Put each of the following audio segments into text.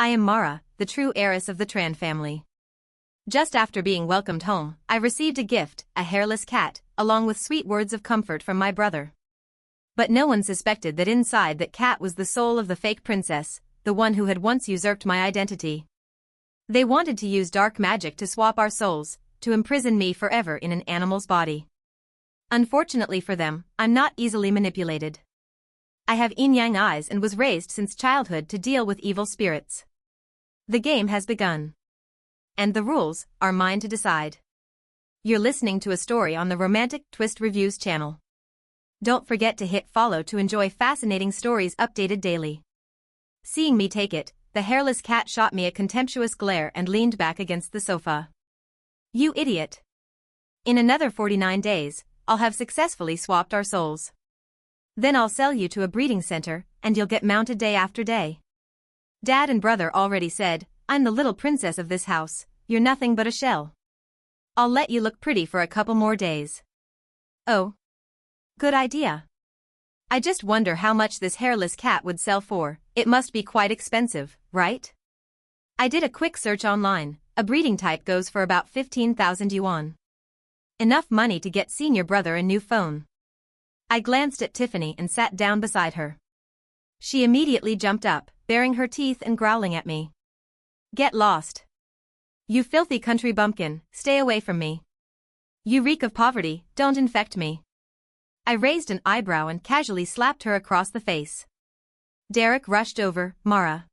I am Mara, the true heiress of the Tran family. Just after being welcomed home, I received a gift, a hairless cat, along with sweet words of comfort from my brother. But no one suspected that inside that cat was the soul of the fake princess, the one who had once usurped my identity. They wanted to use dark magic to swap our souls, to imprison me forever in an animal's body. Unfortunately for them, I'm not easily manipulated. I have Yin-Yang eyes and was raised since childhood to deal with evil spirits. The game has begun. And the rules are mine to decide. You're listening to a story on the Romantic Twist Reviews channel. Don't forget to hit follow to enjoy fascinating stories updated daily. Seeing me take it, the hairless cat shot me a contemptuous glare and leaned back against the sofa. You idiot. In another 49 days, I'll have successfully swapped our souls. Then I'll sell you to a breeding center, and you'll get mounted day after day. Dad and brother already said, I'm the little princess of this house, you're nothing but a shell. I'll let you look pretty for a couple more days. Oh. Good idea. I just wonder how much this hairless cat would sell for. It must be quite expensive, right? I did a quick search online. A breeding type goes for about 15,000 yuan. Enough money to get senior brother a new phone. I glanced at Tiffany and sat down beside her. She immediately jumped up, baring her teeth and growling at me. Get lost. You filthy country bumpkin, stay away from me. You reek of poverty, don't infect me. I raised an eyebrow and casually slapped her across the face. Derek rushed over. Mara.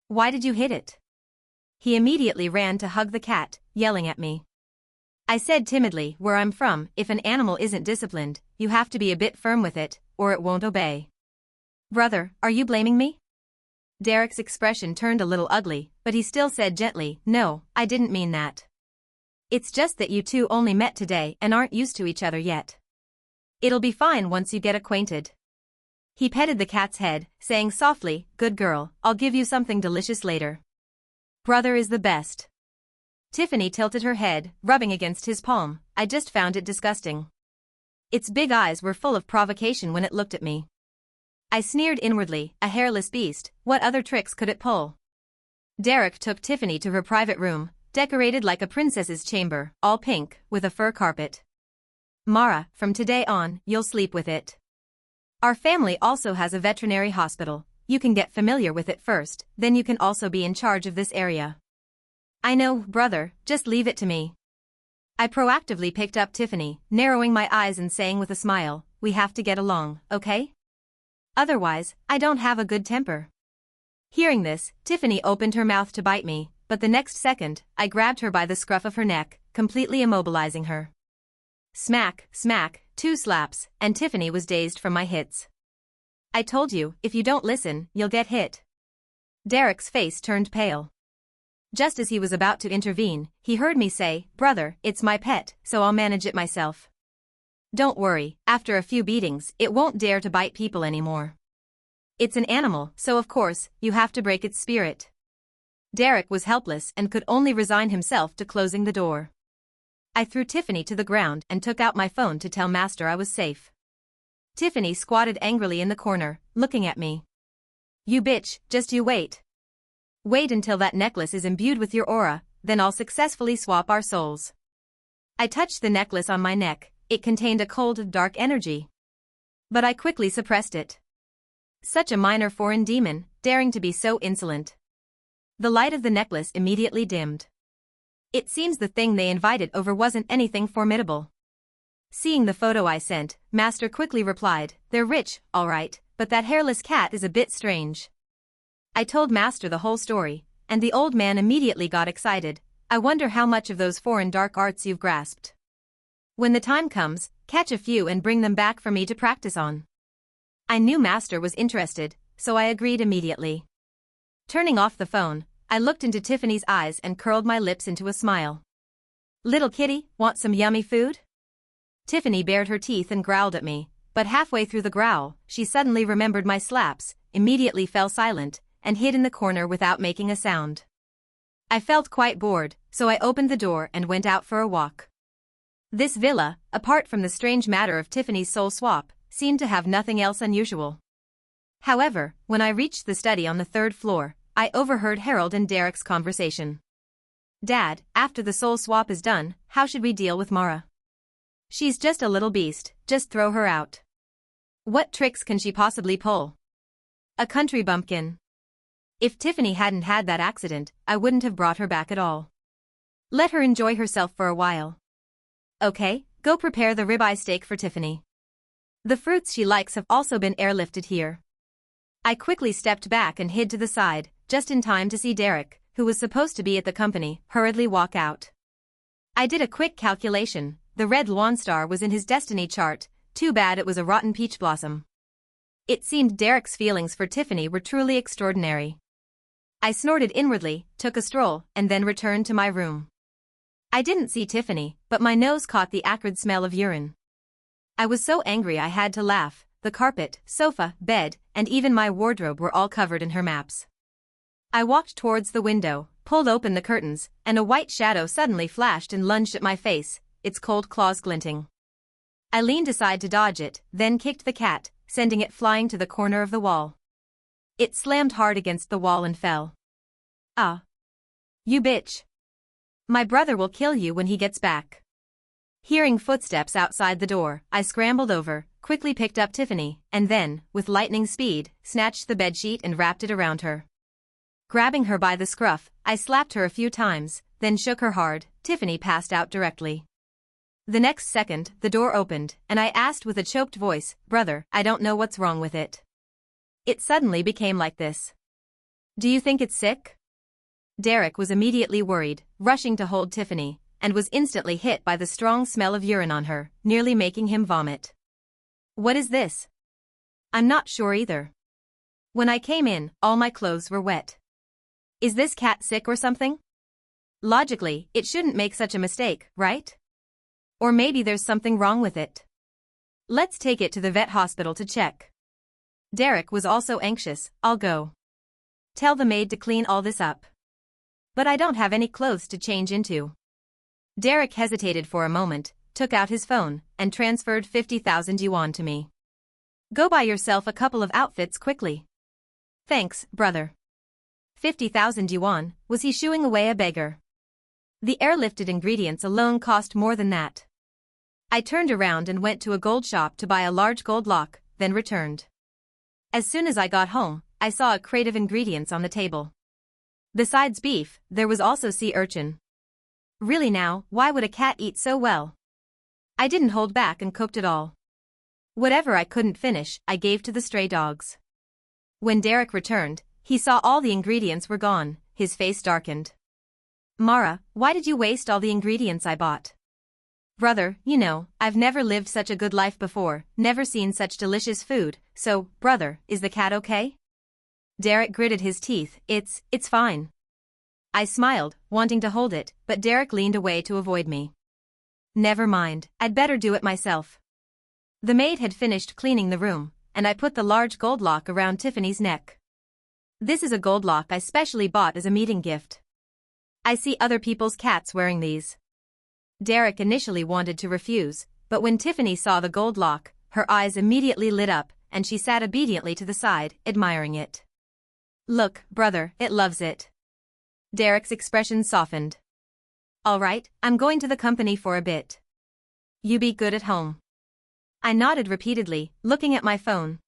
Why did you hit it? He immediately ran to hug the cat, yelling at me. I said timidly, where I'm from, if an animal isn't disciplined, you have to be a bit firm with it, or it won't obey. Brother, are you blaming me? Derek's expression turned a little ugly, but he still said gently, no, I didn't mean that. It's just that you two only met today and aren't used to each other yet. It'll be fine once you get acquainted. He petted the cat's head, saying softly, good girl, I'll give you something delicious later. Brother is the best. Tiffany tilted her head, rubbing against his palm. I just found it disgusting. Its big eyes were full of provocation when it looked at me. I sneered inwardly, a hairless beast, what other tricks could it pull? Derek took Tiffany to her private room, decorated like a princess's chamber, all pink, with a fur carpet. Mara, from today on, you'll sleep with it. Our family also has a veterinary hospital. You can get familiar with it first, then you can also be in charge of this area. I know, brother, just leave it to me. I proactively picked up Tiffany, narrowing my eyes and saying with a smile, we have to get along, okay? Otherwise, I don't have a good temper. Hearing this, Tiffany opened her mouth to bite me, but the next second, I grabbed her by the scruff of her neck, completely immobilizing her. Smack, smack, 2 slaps, and Tiffany was dazed from my hits. I told you, if you don't listen, you'll get hit. Derek's face turned pale. Just as he was about to intervene, he heard me say, brother, it's my pet, so I'll manage it myself. Don't worry, after a few beatings, it won't dare to bite people anymore. It's an animal, so of course, you have to break its spirit. Derek was helpless and could only resign himself to closing the door. I threw Tiffany to the ground and took out my phone to tell Master I was safe. Tiffany squatted angrily in the corner, looking at me. You bitch, just you wait. Wait until that necklace is imbued with your aura, then I'll successfully swap our souls. I touched the necklace on my neck. It contained a cold, dark energy. But I quickly suppressed it. Such a minor foreign demon, daring to be so insolent. The light of the necklace immediately dimmed. It seems the thing they invited over wasn't anything formidable. Seeing the photo I sent, Master quickly replied, they're rich, all right, but that hairless cat is a bit strange. I told Master the whole story, and the old man immediately got excited. I wonder how much of those foreign dark arts you've grasped. When the time comes, catch a few and bring them back for me to practice on. I knew Master was interested, so I agreed immediately. Turning off the phone, I looked into Tiffany's eyes and curled my lips into a smile. Little kitty, want some yummy food? Tiffany bared her teeth and growled at me, but halfway through the growl, she suddenly remembered my slaps, immediately fell silent, and hid in the corner without making a sound. I felt quite bored, so I opened the door and went out for a walk. This villa, apart from the strange matter of Tiffany's soul swap, seemed to have nothing else unusual. However, when I reached the study on the 3rd floor, I overheard Harold and Derek's conversation. Dad, after the soul swap is done, how should we deal with Mara? She's just a little beast, just throw her out. What tricks can she possibly pull? A country bumpkin. If Tiffany hadn't had that accident, I wouldn't have brought her back at all. Let her enjoy herself for a while. Okay, go prepare the ribeye steak for Tiffany. The fruits she likes have also been airlifted here. I quickly stepped back and hid to the side, just in time to see Derek, who was supposed to be at the company, hurriedly walk out. I did a quick calculation. The red lawn star was in his destiny chart, too bad it was a rotten peach blossom. It seemed Derek's feelings for Tiffany were truly extraordinary. I snorted inwardly, took a stroll, and then returned to my room. I didn't see Tiffany, but my nose caught the acrid smell of urine. I was so angry I had to laugh. The carpet, sofa, bed, and even my wardrobe were all covered in her maps. I walked towards the window, pulled open the curtains, and a white shadow suddenly flashed and lunged at my face, its cold claws glinting. I leaned aside to dodge it, then kicked the cat, sending it flying to the corner of the wall. It slammed hard against the wall and fell. Ah. You bitch. My brother will kill you when he gets back. Hearing footsteps outside the door, I scrambled over, quickly picked up Tiffany, and then, with lightning speed, snatched the bedsheet and wrapped it around her. Grabbing her by the scruff, I slapped her a few times, then shook her hard. Tiffany passed out directly. The next second, the door opened, and I asked with a choked voice, "Brother, I don't know what's wrong with it. It suddenly became like this. Do you think it's sick?" Derek was immediately worried, rushing to hold Tiffany, and was instantly hit by the strong smell of urine on her, nearly making him vomit. What is this? I'm not sure either. When I came in, all my clothes were wet. Is this cat sick or something? Logically, it shouldn't make such a mistake, right? Or maybe there's something wrong with it. Let's take it to the vet hospital to check. Derek was also anxious. I'll go. Tell the maid to clean all this up. But I don't have any clothes to change into. Derek hesitated for a moment, took out his phone, and transferred 50,000 yuan to me. Go buy yourself a couple of outfits quickly. Thanks, brother. 50,000 yuan, was he shooing away a beggar? The airlifted ingredients alone cost more than that. I turned around and went to a gold shop to buy a large gold lock, then returned. As soon as I got home, I saw a crate of ingredients on the table. Besides beef, there was also sea urchin. Really now, why would a cat eat so well? I didn't hold back and cooked it all. Whatever I couldn't finish, I gave to the stray dogs. When Derek returned, he saw all the ingredients were gone, his face darkened. Mara, why did you waste all the ingredients I bought? Brother, you know, I've never lived such a good life before, never seen such delicious food, so, brother, is the cat okay? Derek gritted his teeth. It's fine. I smiled, wanting to hold it, but Derek leaned away to avoid me. Never mind, I'd better do it myself. The maid had finished cleaning the room, and I put the large gold lock around Tiffany's neck. This is a gold lock I specially bought as a meeting gift. I see other people's cats wearing these. Derek initially wanted to refuse, but when Tiffany saw the gold lock, her eyes immediately lit up, and she sat obediently to the side, admiring it. Look, brother, it loves it. Derek's expression softened. All right, I'm going to the company for a bit. You be good at home. I nodded repeatedly, looking at my phone.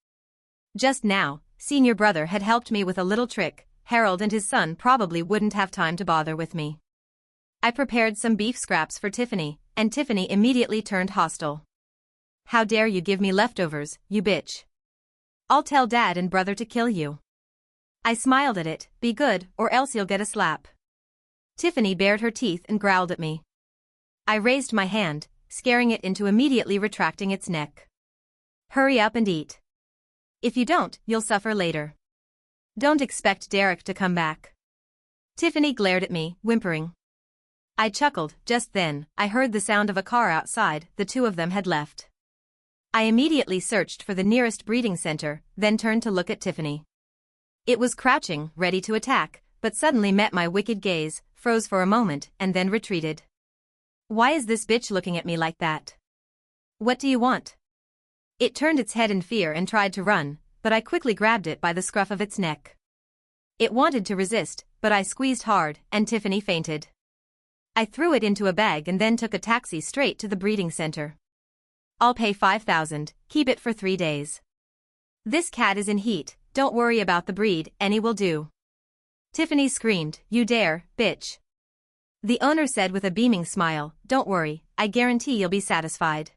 Just now, senior brother had helped me with a little trick. Harold and his son probably wouldn't have time to bother with me. I prepared some beef scraps for Tiffany, and Tiffany immediately turned hostile. How dare you give me leftovers, you bitch. I'll tell Dad and brother to kill you. I smiled at it. Be good, or else you'll get a slap. Tiffany bared her teeth and growled at me. I raised my hand, scaring it into immediately retracting its neck. Hurry up and eat. If you don't, you'll suffer later. Don't expect Derek to come back. Tiffany glared at me, whimpering. I chuckled. Just then, I heard the sound of a car outside. The two of them had left. I immediately searched for the nearest breeding center, then turned to look at Tiffany. It was crouching, ready to attack, but suddenly met my wicked gaze, froze for a moment, and then retreated. Why is this bitch looking at me like that? What do you want? It turned its head in fear and tried to run, but I quickly grabbed it by the scruff of its neck. It wanted to resist, but I squeezed hard, and Tiffany fainted. I threw it into a bag and then took a taxi straight to the breeding center. I'll pay $5,000, keep it for 3 days. This cat is in heat, don't worry about the breed, any will do. Tiffany screamed, you dare, bitch. The owner said with a beaming smile, don't worry, I guarantee you'll be satisfied.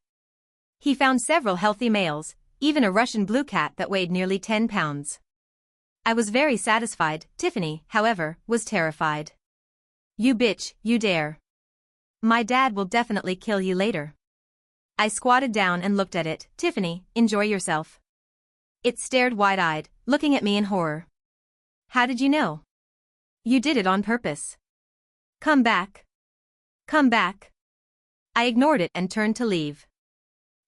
He found several healthy males, even a Russian blue cat that weighed nearly 10 pounds. I was very satisfied. Tiffany, however, was terrified. You bitch, you dare. My dad will definitely kill you later. I squatted down and looked at it. Tiffany, enjoy yourself. It stared wide-eyed, looking at me in horror. How did you know? You did it on purpose. Come back. Come back. I ignored it and turned to leave.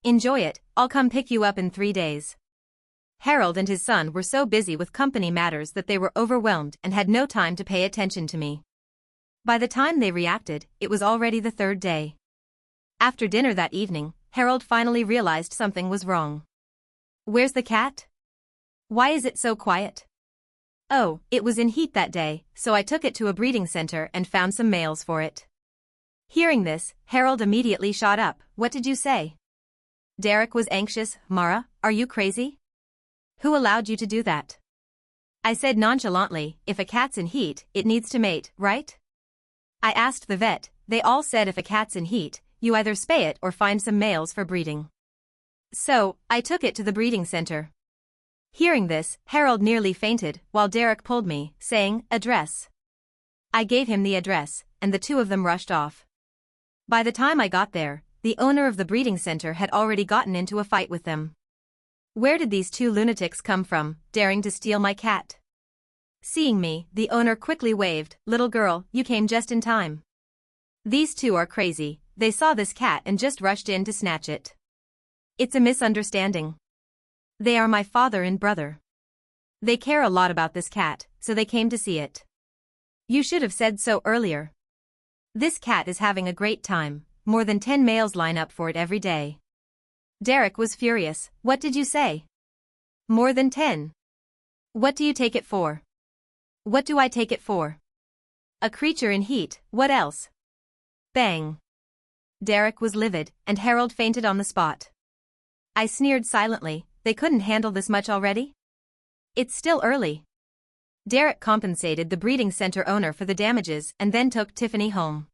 Enjoy it, I'll come pick you up in 3 days. Harold and his son were so busy with company matters that they were overwhelmed and had no time to pay attention to me. By the time they reacted, it was already the 3rd day. After dinner that evening, Harold finally realized something was wrong. Where's the cat? Why is it so quiet? Oh, it was in heat that day, so I took it to a breeding center and found some males for it. Hearing this, Harold immediately shot up. What did you say? Derek was anxious. Mara, are you crazy? Who allowed you to do that? I said nonchalantly, if a cat's in heat, it needs to mate, right? I asked the vet. They all said if a cat's in heat, you either spay it or find some males for breeding. So, I took it to the breeding center. Hearing this, Harold nearly fainted, while Derek pulled me, saying, address. I gave him the address, and the two of them rushed off. By the time I got there, the owner of the breeding center had already gotten into a fight with them. Where did these 2 lunatics come from, daring to steal my cat? Seeing me, the owner quickly waved, little girl, you came just in time. These 2 are crazy, they saw this cat and just rushed in to snatch it. It's a misunderstanding. They are my father and brother. They care a lot about this cat, so they came to see it. You should have said so earlier. This cat is having a great time, more than 10 males line up for it every day. Derek was furious. What did you say? More than 10. What do you take it for? What do I take it for? A creature in heat, what else? Bang. Derek was livid, and Harold fainted on the spot. I sneered silently, they couldn't handle this much already? It's still early. Derek compensated the breeding center owner for the damages and then took Tiffany home.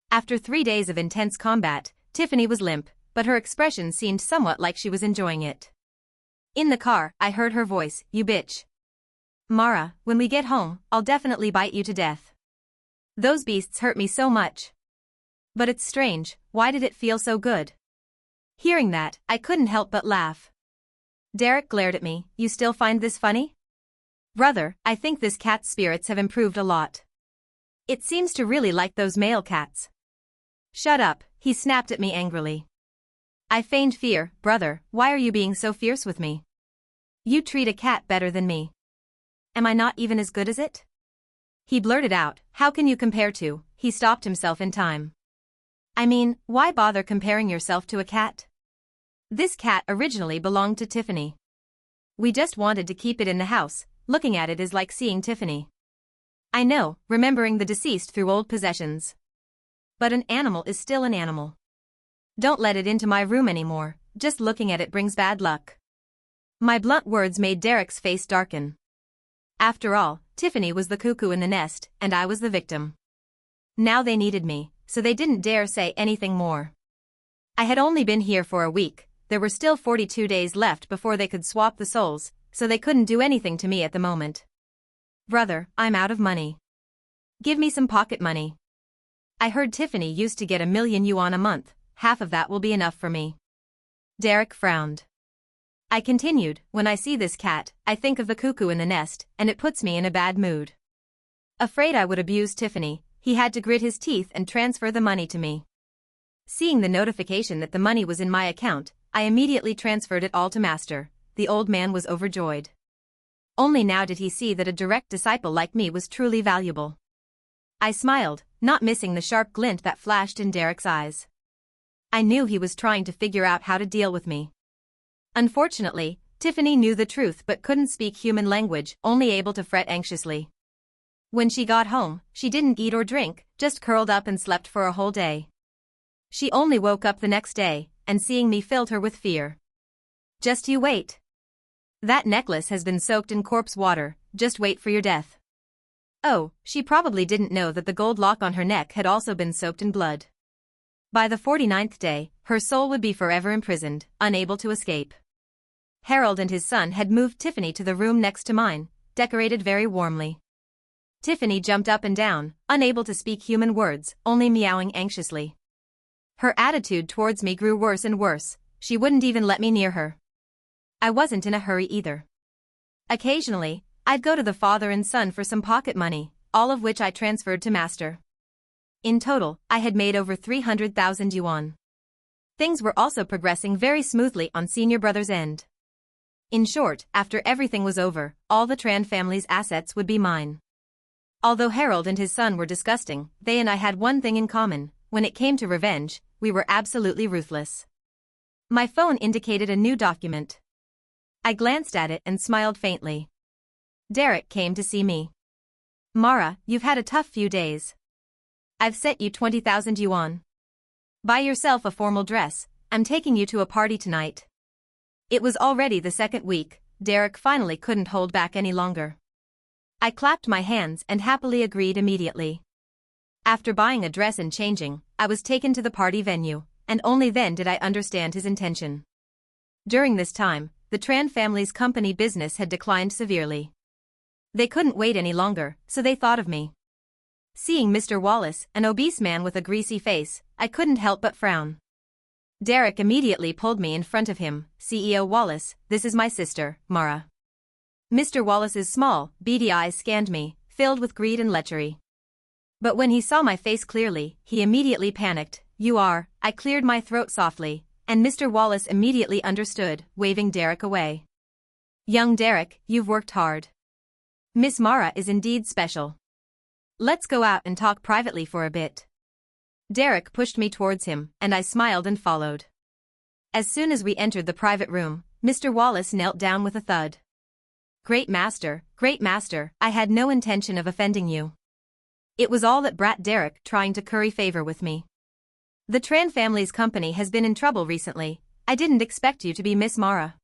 After 3 days of intense combat, Tiffany was limp, but her expression seemed somewhat like she was enjoying it. In the car, I heard her voice, you bitch. Mara, when we get home, I'll definitely bite you to death. Those beasts hurt me so much. But it's strange, why did it feel so good? Hearing that, I couldn't help but laugh. Derek glared at me, you still find this funny? Brother, I think this cat's spirits have improved a lot. It seems to really like those male cats. Shut up, he snapped at me angrily. I feigned fear, brother, why are you being so fierce with me? You treat a cat better than me. Am I not even as good as it? He blurted out, how can you compare to? He stopped himself in time. I mean, why bother comparing yourself to a cat? This cat originally belonged to Tiffany. We just wanted to keep it in the house, looking at it is like seeing Tiffany. I know, remembering the deceased through old possessions. But an animal is still an animal. Don't let it into my room anymore, just looking at it brings bad luck. My blunt words made Derek's face darken. After all, Tiffany was the cuckoo in the nest, and I was the victim. Now they needed me, so they didn't dare say anything more. I had only been here for a week, there were still 42 days left before they could swap the souls, so they couldn't do anything to me at the moment. Brother, I'm out of money. Give me some pocket money. I heard Tiffany used to get $1,000,000 a month, half of that will be enough for me. Derek frowned. I continued, when I see this cat, I think of the cuckoo in the nest, and it puts me in a bad mood. Afraid I would abuse Tiffany, he had to grit his teeth and transfer the money to me. Seeing the notification that the money was in my account, I immediately transferred it all to Master. The old man was overjoyed. Only now did he see that a direct disciple like me was truly valuable. I smiled, not missing the sharp glint that flashed in Derek's eyes. I knew he was trying to figure out how to deal with me. Unfortunately, Tiffany knew the truth but couldn't speak human language, only able to fret anxiously. When she got home, she didn't eat or drink, just curled up and slept for a whole day. She only woke up the next day, and seeing me filled her with fear. Just you wait. That necklace has been soaked in corpse water, just wait for your death. Oh, she probably didn't know that the gold lock on her neck had also been soaked in blood. By the 49th day, her soul would be forever imprisoned, unable to escape. Harold and his son had moved Tiffany to the room next to mine, decorated very warmly. Tiffany jumped up and down, unable to speak human words, only meowing anxiously. Her attitude towards me grew worse and worse, she wouldn't even let me near her. I wasn't in a hurry either. Occasionally, I'd go to the father and son for some pocket money, all of which I transferred to Master. In total, I had made over 300,000 yuan. Things were also progressing very smoothly on senior brother's end. In short, after everything was over, all the Tran family's assets would be mine. Although Harold and his son were disgusting, they and I had one thing in common: when it came to revenge, we were absolutely ruthless. My phone indicated a new document. I glanced at it and smiled faintly. Derek came to see me. Mara, you've had a tough few days. I've sent you 20,000 yuan. Buy yourself a formal dress, I'm taking you to a party tonight. It was already the second week, Derek finally couldn't hold back any longer. I clapped my hands and happily agreed immediately. After buying a dress and changing, I was taken to the party venue, and only then did I understand his intention. During this time, the Tran family's company business had declined severely. They couldn't wait any longer, so they thought of me. Seeing Mr. Wallace, an obese man with a greasy face, I couldn't help but frown. Derek immediately pulled me in front of him. CEO Wallace, this is my sister, Mara. Mr. Wallace's small, beady eyes scanned me, filled with greed and lechery. But when he saw my face clearly, he immediately panicked. You are, I cleared my throat softly, and Mr. Wallace immediately understood, waving Derek away. Young Derek, you've worked hard. Miss Mara is indeed special. Let's go out and talk privately for a bit. Derek pushed me towards him, and I smiled and followed. As soon as we entered the private room, Mr. Wallace knelt down with a thud. Great master, I had no intention of offending you. It was all that brat Derek trying to curry favor with me. The Tran family's company has been in trouble recently, I didn't expect you to be Miss Mara.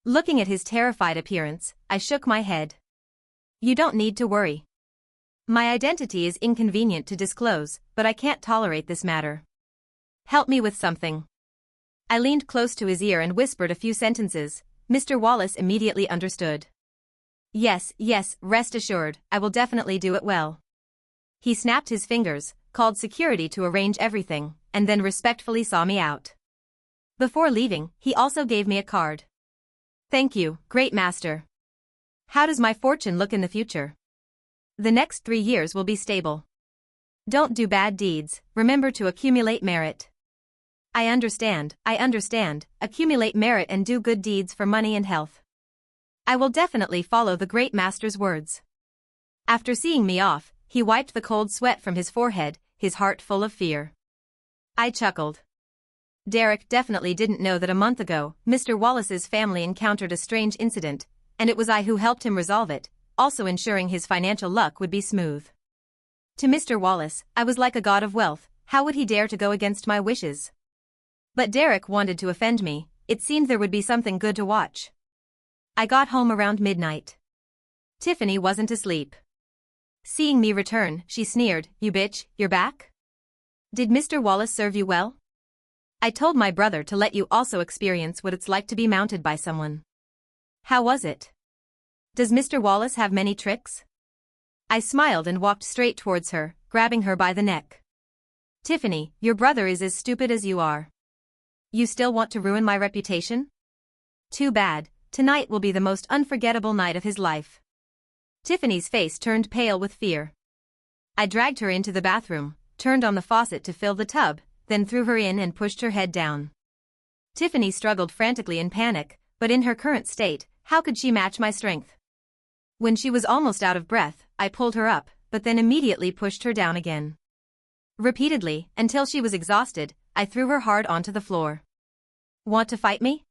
Looking at his terrified appearance, I shook my head. You don't need to worry. My identity is inconvenient to disclose, but I can't tolerate this matter. Help me with something. I leaned close to his ear and whispered a few sentences. Mr. Wallace immediately understood. Yes, rest assured, I will definitely do it well. He snapped his fingers, called security to arrange everything, and then respectfully saw me out. Before leaving, he also gave me a card. Thank you, great master. How does my fortune look in the future? The next 3 years will be stable. Don't do bad deeds, remember to accumulate merit. I understand, accumulate merit and do good deeds for money and health. I will definitely follow the great master's words. After seeing me off, he wiped the cold sweat from his forehead, his heart full of fear. I chuckled. Derek definitely didn't know that a month ago, Mr. Wallace's family encountered a strange incident, and it was I who helped him resolve it, also ensuring his financial luck would be smooth. To Mr. Wallace, I was like a god of wealth, how would he dare to go against my wishes? But Derek wanted to offend me, it seemed there would be something good to watch. I got home around midnight. Tiffany wasn't asleep. Seeing me return, she sneered, You bitch, you're back? Did Mr. Wallace serve you well? I told my brother to let you also experience what it's like to be mounted by someone. How was it? Does Mr. Wallace have many tricks? I smiled and walked straight towards her, grabbing her by the neck. Tiffany, your brother is as stupid as you are. You still want to ruin my reputation? Too bad, tonight will be the most unforgettable night of his life. Tiffany's face turned pale with fear. I dragged her into the bathroom, turned on the faucet to fill the tub, then threw her in and pushed her head down. Tiffany struggled frantically in panic, but in her current state, how could she match my strength? When she was almost out of breath, I pulled her up, but then immediately pushed her down again. Repeatedly, until she was exhausted, I threw her hard onto the floor. Want to fight me?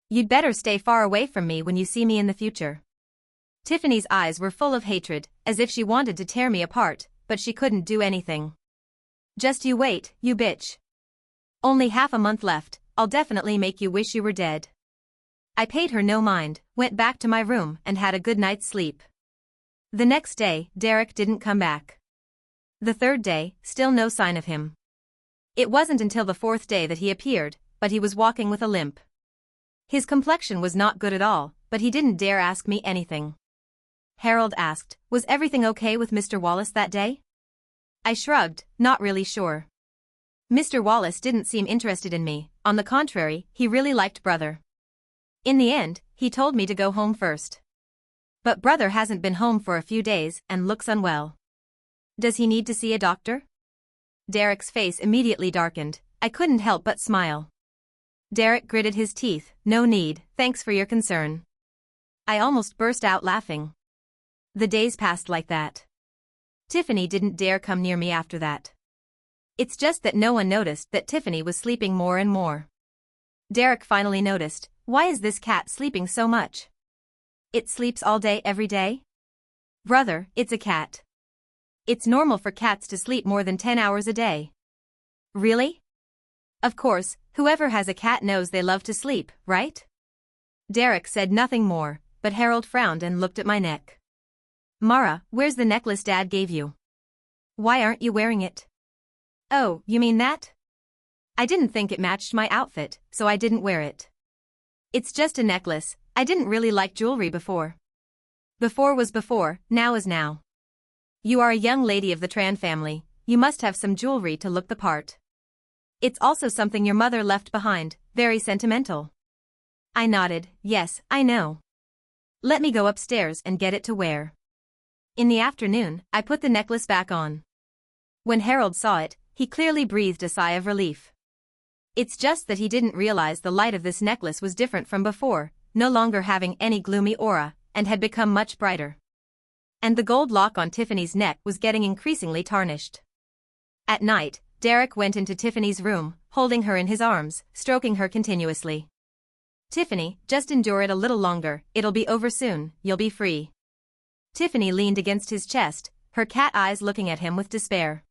You'd better stay far away from me when you see me in the future. Tiffany's eyes were full of hatred, as if she wanted to tear me apart, but she couldn't do anything. Just you wait, you bitch. Only half a month left, I'll definitely make you wish you were dead. I paid her no mind, went back to my room and had a good night's sleep. The next day, Derek didn't come back. The third day, still no sign of him. It wasn't until the fourth day that he appeared, but he was walking with a limp. His complexion was not good at all, but he didn't dare ask me anything. Harold asked, was everything okay with Mr. Wallace that day? I shrugged, not really sure. Mr. Wallace didn't seem interested in me, on the contrary, he really liked Brother. In the end, he told me to go home first. But Brother hasn't been home for a few days and looks unwell. Does he need to see a doctor? Derek's face immediately darkened. I couldn't help but smile. Derek gritted his teeth. No need, thanks for your concern. I almost burst out laughing. The days passed like that. Tiffany didn't dare come near me after that. It's just that no one noticed that Tiffany was sleeping more and more. Derek finally noticed, why is this cat sleeping so much? It sleeps all day every day? Brother, it's a cat. It's normal for cats to sleep more than 10 hours a day. Really? Of course, whoever has a cat knows they love to sleep, right? Derek said nothing more, but Harold frowned and looked at my neck. Mara, where's the necklace Dad gave you? Why aren't you wearing it? Oh, you mean that? I didn't think it matched my outfit, so I didn't wear it. It's just a necklace, I didn't really like jewelry before. Before was before, now is now. You are a young lady of the Tran family, you must have some jewelry to look the part. It's also something your mother left behind, very sentimental. I nodded, yes, I know. Let me go upstairs and get it to wear. In the afternoon, I put the necklace back on. When Harold saw it, he clearly breathed a sigh of relief. It's just that he didn't realize the light of this necklace was different from before, no longer having any gloomy aura, and had become much brighter. And the gold lock on Tiffany's neck was getting increasingly tarnished. At night, Derek went into Tiffany's room, holding her in his arms, stroking her continuously. Tiffany, just endure it a little longer, it'll be over soon, you'll be free. Tiffany leaned against his chest, her cat eyes looking at him with despair.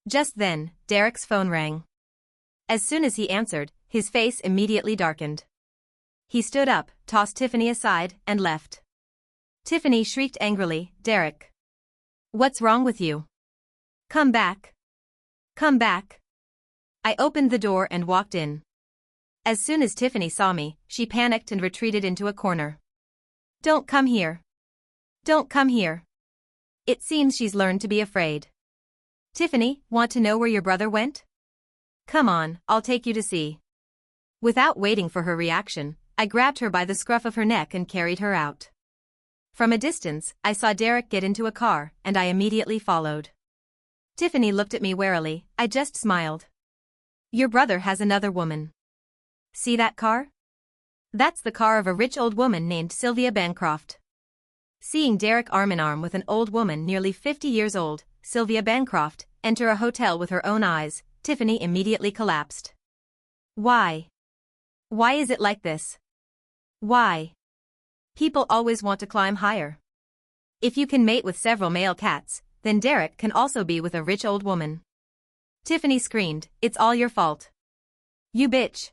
Just then, Derek's phone rang. As soon as he answered, his face immediately darkened. He stood up, tossed Tiffany aside, and left. Tiffany shrieked angrily, Derek. What's wrong with you? Come back. Come back. I opened the door and walked in. As soon as Tiffany saw me, she panicked and retreated into a corner. Don't come here. Don't come here. It seems she's learned to be afraid. Tiffany, want to know where your brother went? Come on, I'll take you to see. Without waiting for her reaction, I grabbed her by the scruff of her neck and carried her out. From a distance, I saw Derek get into a car, and I immediately followed. Tiffany looked at me warily, I just smiled. Your brother has another woman. See that car? That's the car of a rich old woman named Sylvia Bancroft. Seeing Derek arm in arm with an old woman nearly 50 years old, Sylvia Bancroft, enter a hotel with her own eyes, Tiffany immediately collapsed. Why? Why is it like this? Why? People always want to climb higher. If you can mate with several male cats, then Derek can also be with a rich old woman. Tiffany screamed, it's all your fault. You bitch.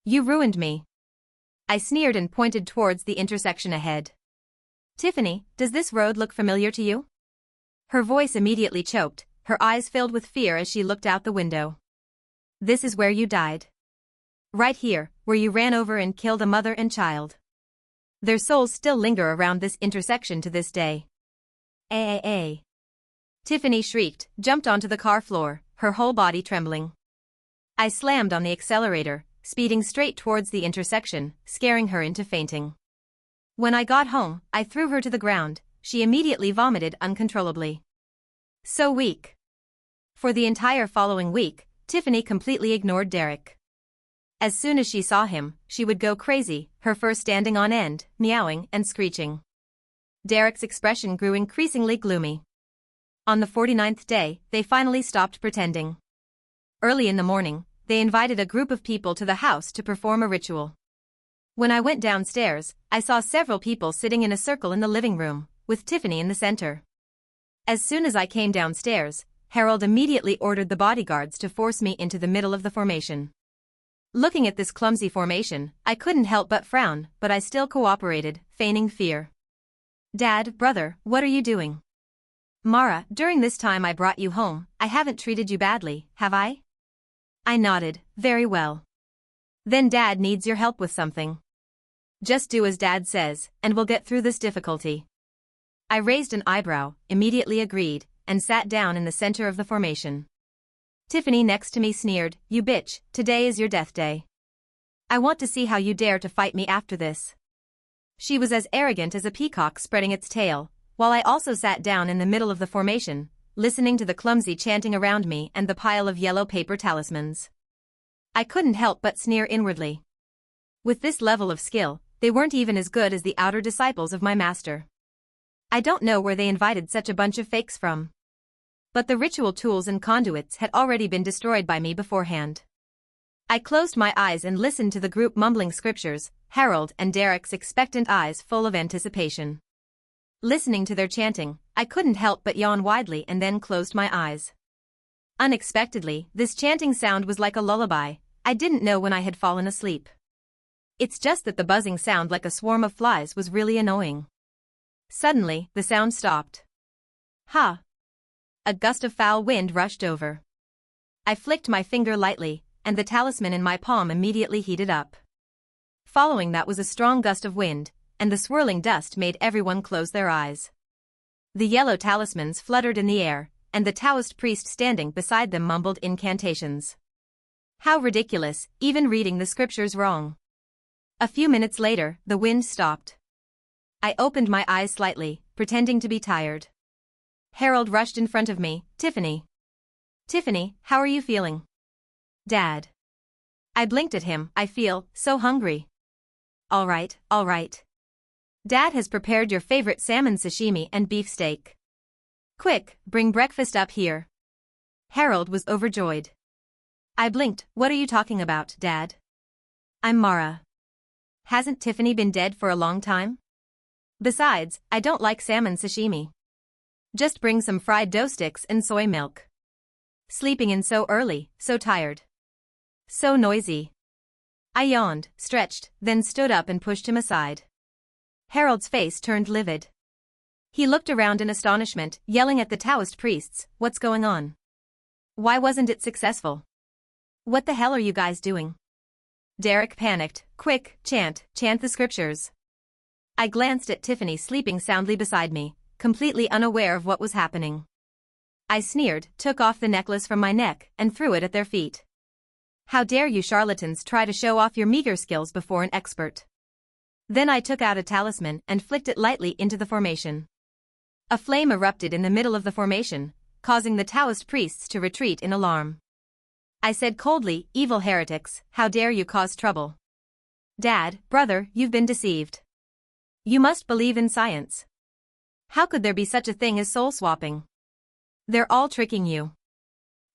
You ruined me. I sneered and pointed towards the intersection ahead. Tiffany, does this road look familiar to you? Her voice immediately choked, her eyes filled with fear as she looked out the window. This is where you died. Right here, where you ran over and killed a mother and child. Their souls still linger around this intersection to this day. A. Tiffany shrieked, jumped onto the car floor, her whole body trembling. I slammed on the accelerator, speeding straight towards the intersection, scaring her into fainting. When I got home, I threw her to the ground, she immediately vomited uncontrollably. So weak. For the entire following week, Tiffany completely ignored Derek. As soon as she saw him, she would go crazy, her fur standing on end, meowing and screeching. Derek's expression grew increasingly gloomy. On the 49th day, they finally stopped pretending. Early in the morning, they invited a group of people to the house to perform a ritual. When I went downstairs, I saw several people sitting in a circle in the living room, with Tiffany in the center. As soon as I came downstairs, Harold immediately ordered the bodyguards to force me into the middle of the formation. Looking at this clumsy formation, I couldn't help but frown, but I still cooperated, feigning fear. Dad, brother, what are you doing? Mara, during this time I brought you home, I haven't treated you badly, have I? I nodded, very well. Then Dad needs your help with something. Just do as Dad says, and we'll get through this difficulty. I raised an eyebrow, immediately agreed, and sat down in the center of the formation. Tiffany next to me sneered, "You bitch, today is your death day. I want to see how you dare to fight me after this." She was as arrogant as a peacock spreading its tail, while I also sat down in the middle of the formation, listening to the clumsy chanting around me and the pile of yellow paper talismans. I couldn't help but sneer inwardly. With this level of skill, they weren't even as good as the outer disciples of my master. I don't know where they invited such a bunch of fakes from. But the ritual tools and conduits had already been destroyed by me beforehand. I closed my eyes and listened to the group mumbling scriptures, Harold and Derek's expectant eyes full of anticipation. Listening to their chanting, I couldn't help but yawn widely and then closed my eyes. Unexpectedly, this chanting sound was like a lullaby. I didn't know when I had fallen asleep. It's just that the buzzing sound like a swarm of flies was really annoying. Suddenly, the sound stopped. Ha! A gust of foul wind rushed over. I flicked my finger lightly, and the talisman in my palm immediately heated up. Following that was a strong gust of wind, and the swirling dust made everyone close their eyes. The yellow talismans fluttered in the air, and the Taoist priest standing beside them mumbled incantations. How ridiculous, even reading the scriptures wrong. A few minutes later, the wind stopped. I opened my eyes slightly, pretending to be tired. Harold rushed in front of me, "Tiffany. Tiffany, how are you feeling?" "Dad." I blinked at him, "I feel so hungry." All right. Dad has prepared your favorite salmon sashimi and beefsteak. Quick, bring breakfast up here." Harold was overjoyed. I blinked, "What are you talking about, Dad?" "I'm Mara. Hasn't Tiffany been dead for a long time? Besides, I don't like salmon sashimi. Just bring some fried dough sticks and soy milk. Sleeping in so early, so tired. So noisy." I yawned, stretched, then stood up and pushed him aside. Harold's face turned livid. He looked around in astonishment, yelling at the Taoist priests, "What's going on? Why wasn't it successful? What the hell are you guys doing?" Derek panicked, "Quick, chant the scriptures." I glanced at Tiffany sleeping soundly beside me, completely unaware of what was happening. I sneered, took off the necklace from my neck, and threw it at their feet. "How dare you charlatans try to show off your meager skills before an expert?" Then I took out a talisman and flicked it lightly into the formation. A flame erupted in the middle of the formation, causing the Taoist priests to retreat in alarm. I said coldly, "Evil heretics, how dare you cause trouble? Dad, brother, you've been deceived. You must believe in science. How could there be such a thing as soul swapping? They're all tricking you."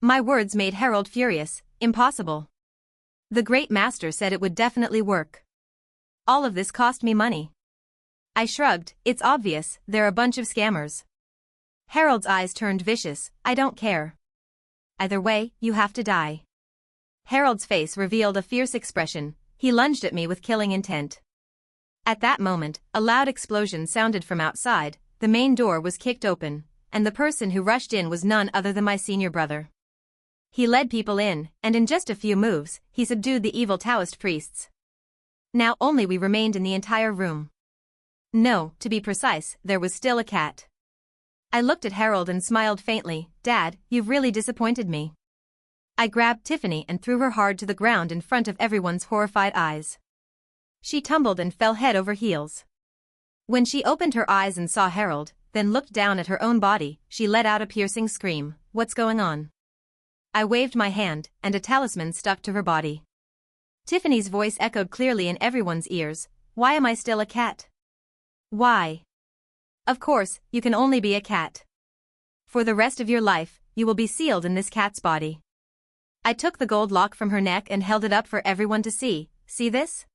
My words made Harold furious. "Impossible. The great master said it would definitely work. All of this cost me money." I shrugged, "It's obvious, they're a bunch of scammers." Harold's eyes turned vicious, "I don't care. Either way, you have to die." Harold's face revealed a fierce expression. He lunged at me with killing intent. At that moment, a loud explosion sounded from outside, the main door was kicked open, and the person who rushed in was none other than my senior brother. He led people in, and in just a few moves, he subdued the evil Taoist priests. Now only we remained in the entire room. No, to be precise, there was still a cat. I looked at Harold and smiled faintly, "Dad, you've really disappointed me." I grabbed Tiffany and threw her hard to the ground in front of everyone's horrified eyes. She tumbled and fell head over heels. When she opened her eyes and saw Harold, then looked down at her own body, she let out a piercing scream, "What's going on?" I waved my hand, and a talisman stuck to her body. Tiffany's voice echoed clearly in everyone's ears, "Why am I still a cat? Why?" "Of course, you can only be a cat. For the rest of your life, you will be sealed in this cat's body." I took the gold lock from her neck and held it up for everyone to see. "See this?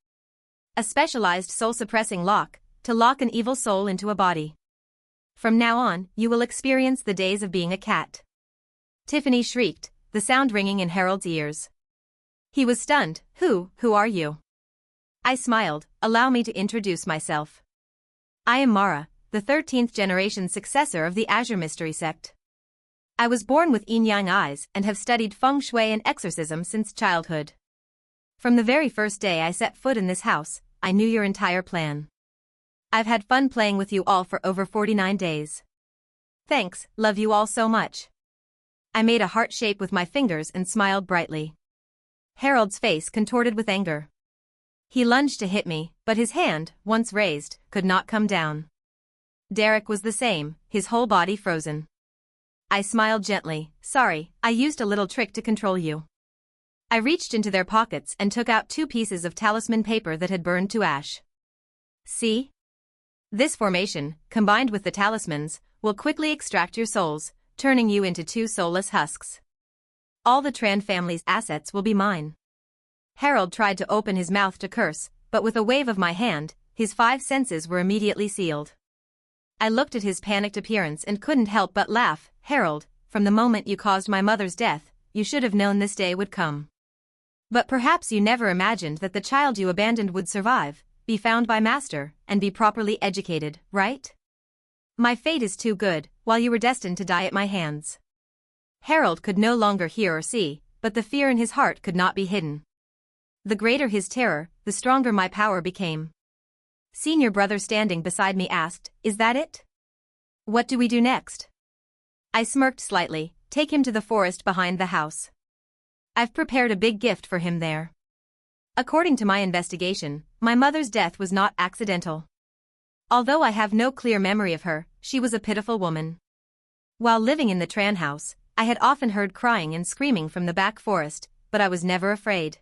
a specialized soul-suppressing lock, to lock an evil soul into a body. From now on, you will experience the days of being a cat. Tiffany shrieked, the sound ringing in Harold's ears. He was stunned. Who are you? I smiled. Allow me to introduce myself. I am Mara, the 13th generation successor of the Azure Mystery Sect. I was born with Yin-Yang eyes and have studied feng shui and exorcism since childhood. From the very first day I set foot in this house, I knew your entire plan. I've had fun playing with you all for over 49 days. Thanks, love you all so much. I made a heart shape with my fingers and smiled brightly. Harold's face contorted with anger. He lunged to hit me, but his hand, once raised, could not come down. Derek was the same, his whole body frozen. I smiled gently. Sorry, I used a little trick to control you. I reached into their pockets and took out 2 pieces of talisman paper that had burned to ash. See? This formation, combined with the talismans, will quickly extract your souls, turning you into 2 soulless husks. All the Tran family's assets will be mine. Harold tried to open his mouth to curse, but with a wave of my hand, his 5 senses were immediately sealed. I looked at his panicked appearance and couldn't help but laugh. Harold, from the moment you caused my mother's death, you should have known this day would come. But perhaps you never imagined that the child you abandoned would survive, be found by master, and be properly educated, right? My fate is too good, while you were destined to die at my hands. Harold could no longer hear or see, but the fear in his heart could not be hidden. The greater his terror, the stronger my power became. Senior brother standing beside me asked, "Is that it? What do we do next?" I smirked slightly. Take him to the forest behind the house. I've prepared a big gift for him there. According to my investigation, my mother's death was not accidental. Although I have no clear memory of her, she was a pitiful woman. While living in the Tran house, I had often heard crying and screaming from the back forest, but I was never afraid.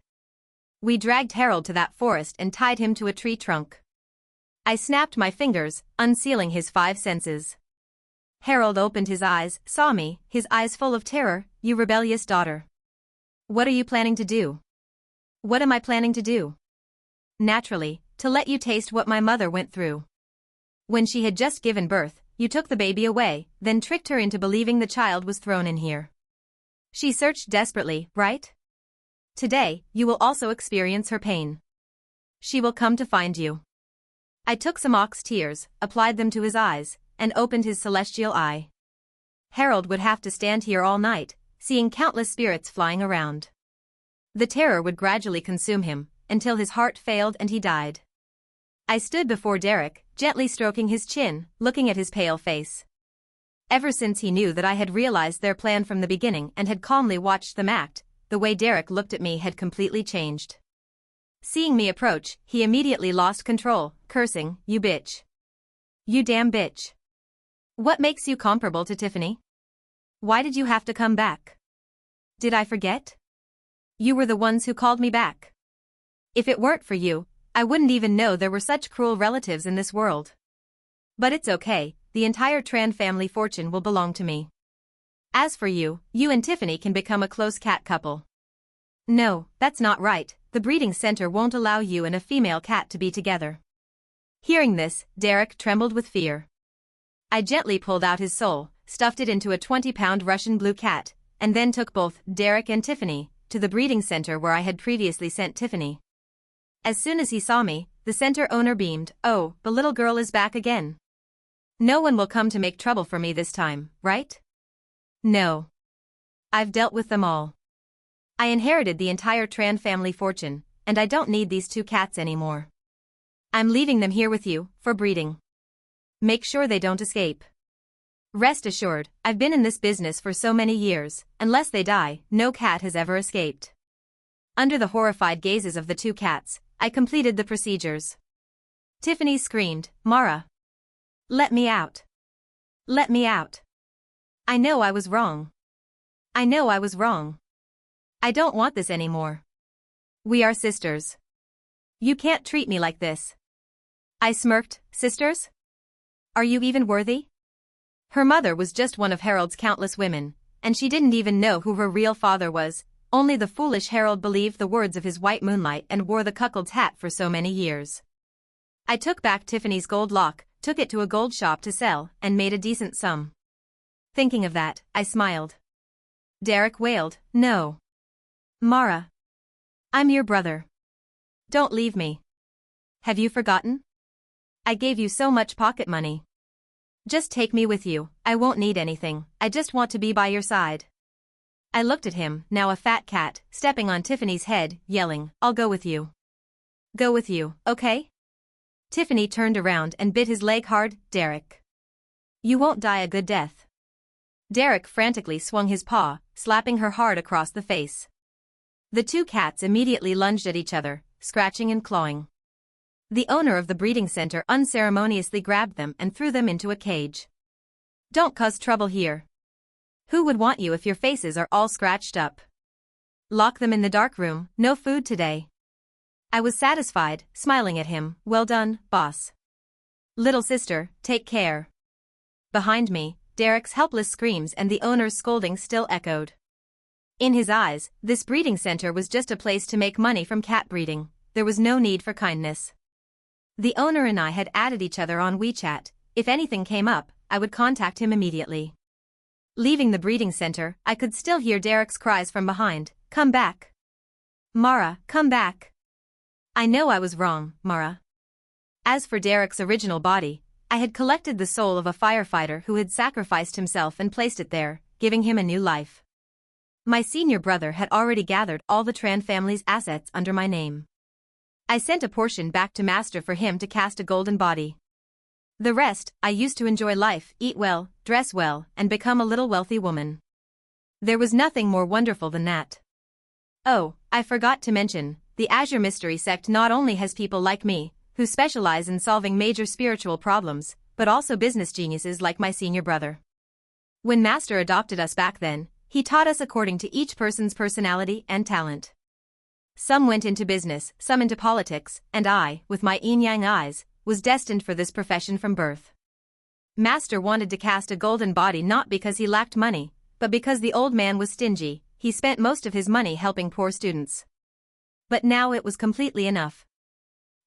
We dragged Harold to that forest and tied him to a tree trunk. I snapped my fingers, unsealing his 5 senses. Harold opened his eyes, saw me, his eyes full of terror. You rebellious daughter. What are you planning to do? What am I planning to do? Naturally, to let you taste what my mother went through. When she had just given birth, you took the baby away, then tricked her into believing the child was thrown in here. She searched desperately, right? Today, you will also experience her pain. She will come to find you. I took some ox tears, applied them to his eyes, and opened his celestial eye. Harold would have to stand here all night, seeing countless spirits flying around. The terror would gradually consume him, until his heart failed and he died. I stood before Derek, gently stroking his chin, looking at his pale face. Ever since he knew that I had realized their plan from the beginning and had calmly watched them act, the way Derek looked at me had completely changed. Seeing me approach, he immediately lost control, cursing, "You bitch. You damn bitch. What makes you comparable to Tiffany? Why did you have to come back? Did I forget? You were the ones who called me back. If it weren't for you, I wouldn't even know there were such cruel relatives in this world. But it's okay, the entire Tran family fortune will belong to me. As for you, you and Tiffany can become a close cat couple." "No, that's not right, the breeding center won't allow you and a female cat to be together." Hearing this, Derek trembled with fear. I gently pulled out his soul, stuffed it into a 20-pound Russian blue cat, and then took both Derek and Tiffany to the breeding center where I had previously sent Tiffany. As soon as he saw me, the center owner beamed. "Oh, the little girl is back again. No one will come to make trouble for me this time, right?" "No. I've dealt with them all. I inherited the entire Tran family fortune, and I don't need these 2 cats anymore. I'm leaving them here with you, for breeding. Make sure they don't escape. Rest assured, I've been in this business for so many years, unless they die, no cat has ever escaped." Under the horrified gazes of the 2 cats, I completed the procedures. Tiffany screamed, "Mara! Let me out! Let me out! I know I was wrong. I know I was wrong. I don't want this anymore. We are sisters. You can't treat me like this." I smirked. "Sisters? Are you even worthy?" Her mother was just one of Harold's countless women, and she didn't even know who her real father was, Only the foolish herald believed the words of his white moonlight and wore the cuckold's hat for so many years. I took back Tiffany's gold lock, took it to a gold shop to sell, and made a decent sum. Thinking of that, I smiled. Derek wailed, "No. Mara. I'm your brother. Don't leave me. Have you forgotten? I gave you so much pocket money. Just take me with you, I won't need anything, I just want to be by your side." I looked at him, now a fat cat, stepping on Tiffany's head, yelling, "I'll go with you. Go with you, okay?" Tiffany turned around and bit his leg hard. "Derek. You won't die a good death." Derek frantically swung his paw, slapping her hard across the face. The two cats immediately lunged at each other, scratching and clawing. The owner of the breeding center unceremoniously grabbed them and threw them into a cage. "Don't cause trouble here. Who would want you if your faces are all scratched up? Lock them in the dark room, no food today." I was satisfied, smiling at him. "Well done, boss. Little sister, take care." Behind me, Derek's helpless screams and the owner's scolding still echoed. In his eyes, this breeding center was just a place to make money from cat breeding. There was no need for kindness. The owner and I had added each other on WeChat. If anything came up, I would contact him immediately. Leaving the breeding center, I could still hear Derek's cries from behind, "Come back. Mara, come back." I know I was wrong, Mara. As for Derek's original body, I had collected the soul of a firefighter who had sacrificed himself and placed it there, giving him a new life. My senior brother had already gathered all the Tran family's assets under my name. I sent a portion back to Master for him to cast a golden body. The rest, I used to enjoy life, eat well, dress well, and become a little wealthy woman. There was nothing more wonderful than that. Oh, I forgot to mention, the Azure Mystery Sect not only has people like me, who specialize in solving major spiritual problems, but also business geniuses like my senior brother. When Master adopted us back then, he taught us according to each person's personality and talent. Some went into business, some into politics, and I, with my Yin-Yang eyes, was destined for this profession from birth. Master wanted to cast a golden body not because he lacked money, but because the old man was stingy. He spent most of his money helping poor students. But now it was completely enough.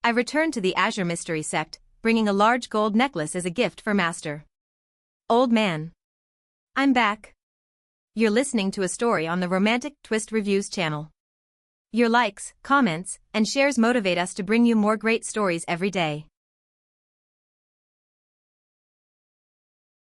I returned to the Azure Mystery Sect, bringing a large gold necklace as a gift for Master. "Old man. I'm back." You're listening to a story on the Romantic Twist Reviews channel. Your likes, comments, and shares motivate us to bring you more great stories every day.